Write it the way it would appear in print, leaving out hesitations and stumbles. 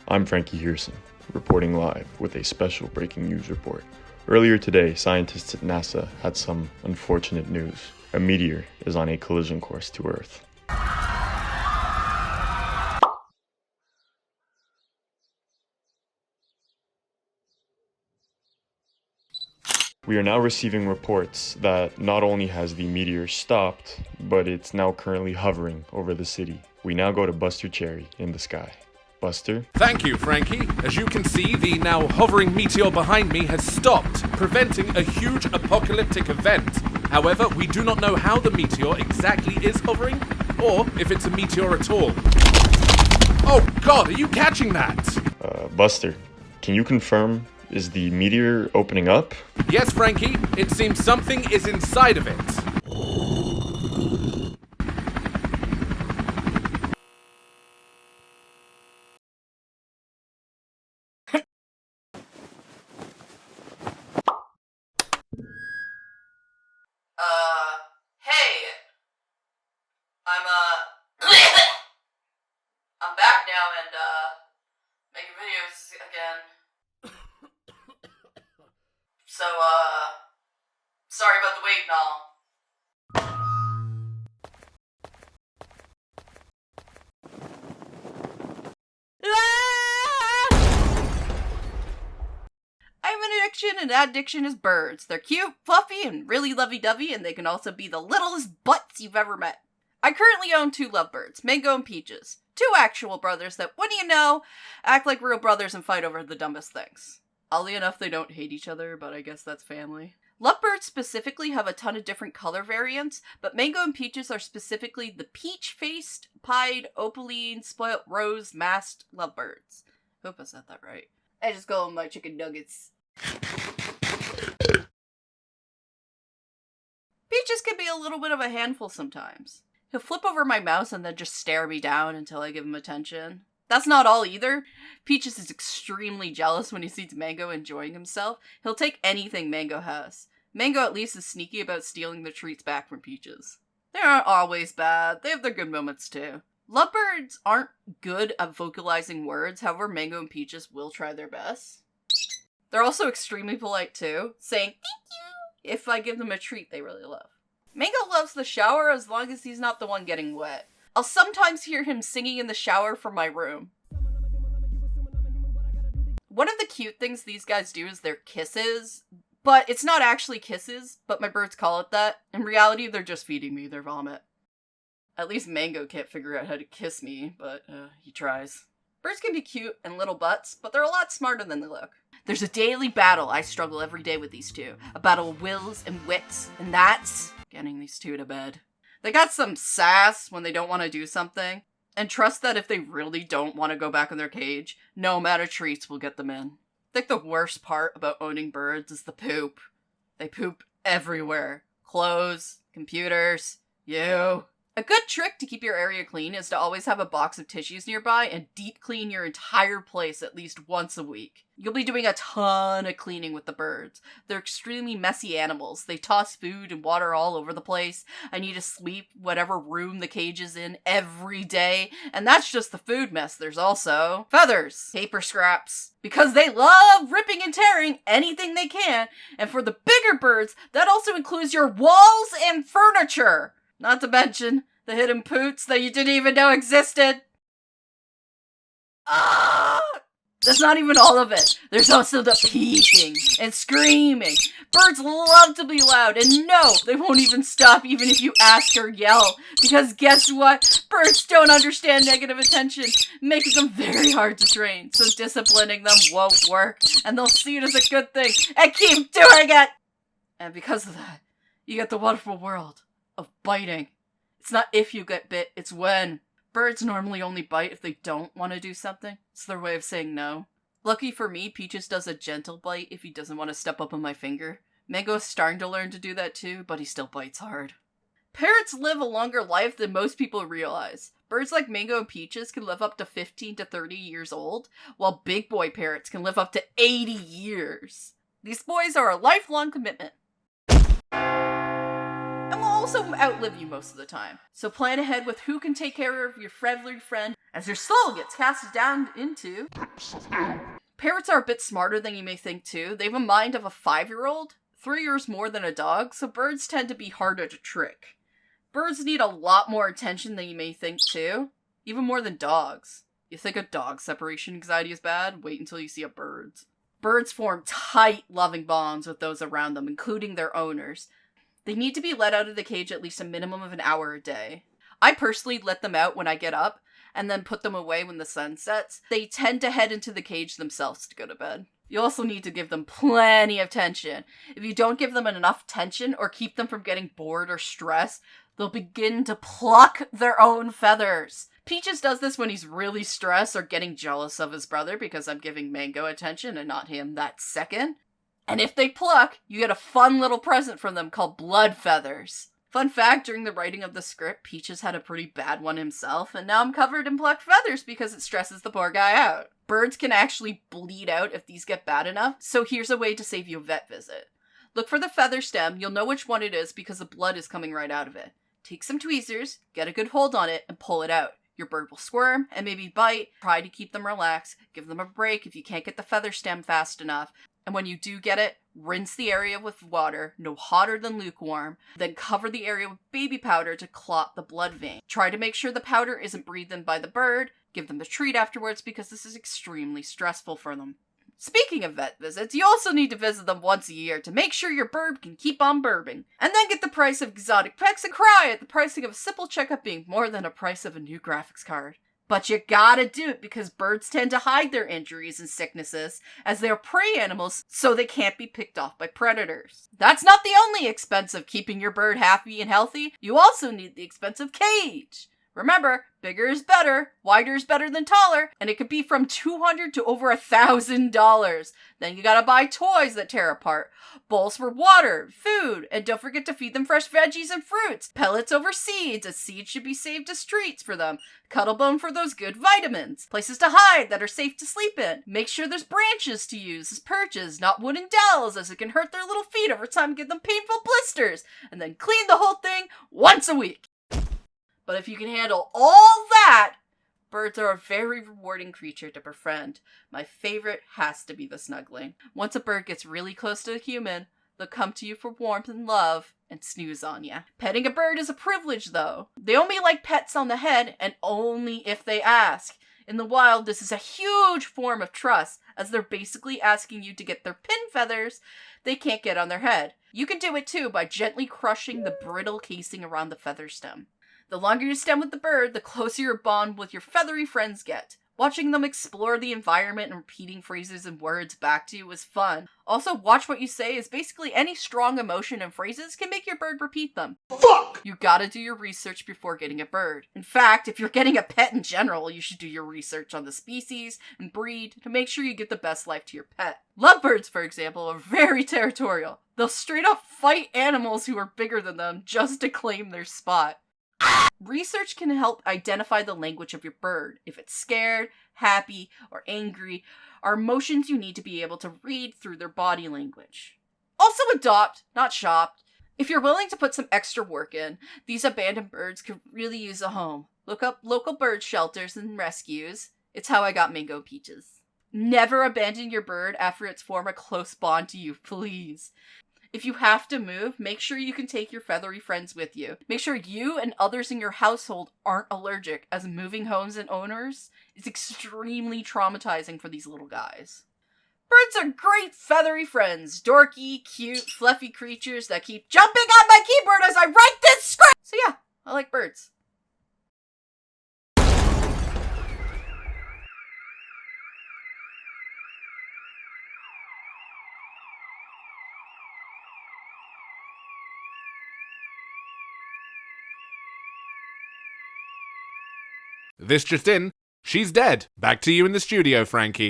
I'm Frankie Hearson, reporting live with a special breaking news report. Earlier today, scientists at NASA had some unfortunate news. A meteor is on a collision course to Earth. We are now receiving reports that not only has the meteor stopped, but it's now currently hovering over the city. We now go to Buster Cherry in the sky. Buster? Thank you, Frankie. As you can see, the now hovering meteor behind me has stopped, preventing a huge apocalyptic event. However, we do not know how the meteor exactly is hovering, or if it's a meteor at all. Oh God, are you catching that? Buster, can you confirm, is the meteor opening up? Yes, Frankie. It seems something is inside of it. Hey, I'm back now and, making videos again. So, sorry about the wait and all. I have an addiction, and that addiction is birds. They're cute, fluffy, and really lovey-dovey, and they can also be the littlest butts you've ever met. I currently own 2 lovebirds, Mango and Peaches. 2 actual brothers that, what do you know, act like real brothers and fight over the dumbest things. Oddly enough, they don't hate each other, but I guess that's family. Lovebirds specifically have a ton of different color variants, but Mango and Peaches are specifically the peach-faced, pied, opaline, spoilt, rose, masked lovebirds. Hope I said that right. I just call them my chicken nuggets. Peaches can be a little bit of a handful sometimes. He'll flip over my mouse and then just stare me down until I give him attention. That's not all either. Peaches is extremely jealous when he sees Mango enjoying himself. He'll take anything Mango has. Mango at least is sneaky about stealing the treats back from Peaches. They aren't always bad. They have their good moments too. Lovebirds aren't good at vocalizing words, however Mango and Peaches will try their best. They're also extremely polite too, saying thank you if I give them a treat they really love. Mango loves the shower as long as he's not the one getting wet. I'll sometimes hear him singing in the shower from my room. One of the cute things these guys do is their kisses, but it's not actually kisses, but my birds call it that. In reality, they're just feeding me their vomit. At least Mango can't figure out how to kiss me, but he tries. Birds can be cute and little butts, but they're a lot smarter than they look. There's a daily battle I struggle every day with these 2. A battle of wills and wits, and that's getting these 2 to bed. They got some sass when they don't want to do something, and trust that if they really don't want to go back in their cage, no amount of treats will get them in. I think the worst part about owning birds is the poop. They poop everywhere. Clothes, computers, you. A good trick to keep your area clean is to always have a box of tissues nearby and deep clean your entire place at least once a week. You'll be doing a ton of cleaning with the birds. They're extremely messy animals. They toss food and water all over the place. I need to sweep whatever room the cage is in every day. And that's just the food mess. There's also feathers, paper scraps, because they love ripping and tearing anything they can. And for the bigger birds, that also includes your walls and furniture. Not to mention the hidden poots that you didn't even know existed. That's not even all of it. There's also the peeping and screaming. Birds love to be loud, and no, they won't even stop even if you ask or yell. Because guess what? Birds don't understand negative attention, making them very hard to train. So disciplining them won't work, and they'll see it as a good thing and keep doing it. And because of that, you get the wonderful world of biting. It's not if you get bit, it's when. Birds normally only bite if they don't want to do something. It's their way of saying no. Lucky for me, Peaches does a gentle bite if he doesn't want to step up on my finger. Mango is starting to learn to do that too, but he still bites hard. Parrots live a longer life than most people realize. Birds like Mango and Peaches can live up to 15 to 30 years old, while big boy parrots can live up to 80 years. These boys are a lifelong commitment. And we'll also outlive you most of the time. So plan ahead with who can take care of your feathery friend as your soul gets cast down into... Parrots are a bit smarter than you may think too. They have a mind of a 5-year-old, 3 years more than a dog, so birds tend to be harder to trick. Birds need a lot more attention than you may think too, even more than dogs. You think a dog separation anxiety is bad? Wait until you see a bird's. Birds form tight, loving bonds with those around them, including their owners. They need to be let out of the cage at least a minimum of an hour a day. I personally let them out when I get up, and then put them away when the sun sets. They tend to head into the cage themselves to go to bed. You also need to give them plenty of tension. If you don't give them enough tension or keep them from getting bored or stressed, they'll begin to pluck their own feathers. Peaches does this when he's really stressed or getting jealous of his brother because I'm giving Mango attention and not him that second. And if they pluck, you get a fun little present from them called blood feathers. Fun fact, during the writing of the script, Peaches had a pretty bad one himself, and now I'm covered in plucked feathers because it stresses the poor guy out. Birds can actually bleed out if these get bad enough, so here's a way to save you a vet visit. Look for the feather stem, you'll know which one it is because the blood is coming right out of it. Take some tweezers, get a good hold on it, and pull it out. Your bird will squirm and maybe bite. Try to keep them relaxed, give them a break if you can't get the feather stem fast enough. And when you do get it, rinse the area with water, no hotter than lukewarm, then cover the area with baby powder to clot the blood vein. Try to make sure the powder isn't breathed in by the bird, give them a treat afterwards because this is extremely stressful for them. Speaking of vet visits, you also need to visit them once a year to make sure your bird can keep on burping, and then get the price of exotic pets and cry at the pricing of a simple checkup being more than a price of a new graphics card. But you gotta do it because birds tend to hide their injuries and sicknesses as they're prey animals so they can't be picked off by predators. That's not the only expense of keeping your bird happy and healthy. You also need the expensive cage. Remember, bigger is better, wider is better than taller, and it could be from $200 to over $1,000. Then you gotta buy toys that tear apart, bowls for water, food, and don't forget to feed them fresh veggies and fruits, pellets over seeds, as seeds should be saved as treats for them, Cuttlebone for those good vitamins, places to hide that are safe to sleep in. Make sure there's branches to use as perches, not wooden dowels, as it can hurt their little feet over time and give them painful blisters, and then clean the whole thing once a week. But if you can handle all that, birds are a very rewarding creature to befriend. My favorite has to be the snuggling. Once a bird gets really close to a human, they'll come to you for warmth and love and snooze on you. Petting a bird is a privilege, though. They only like pets on the head, and only if they ask. In the wild, this is a huge form of trust, as they're basically asking you to get their pin feathers they can't get on their head. You can do it too by gently crushing the brittle casing around the feather stem. The longer you stem with the bird, the closer your bond with your feathery friends get. Watching them explore the environment and repeating phrases and words back to you is fun. Also, watch what you say, as basically any strong emotion and phrases can make your bird repeat them. Fuck! You gotta do your research before getting a bird. In fact, if you're getting a pet in general, you should do your research on the species and breed to make sure you get the best life to your pet. Lovebirds, for example, are very territorial. They'll straight up fight animals who are bigger than them just to claim their spot. Research can help identify the language of your bird. If it's scared, happy, or angry, are emotions you need to be able to read through their body language. Also adopt, not shop. If you're willing to put some extra work in, these abandoned birds could really use a home. Look up local bird shelters and rescues. It's how I got Mango Peaches. Never abandon your bird after it's formed a close bond to you, please. If you have to move, make sure you can take your feathery friends with you. Make sure you and others in your household aren't allergic, as moving homes and owners is extremely traumatizing for these little guys. Birds are great feathery friends. Dorky, cute, fluffy creatures that keep jumping on my keyboard as I write this script! So yeah, I like birds. This just in, she's dead. Back to you in the studio, Frankie.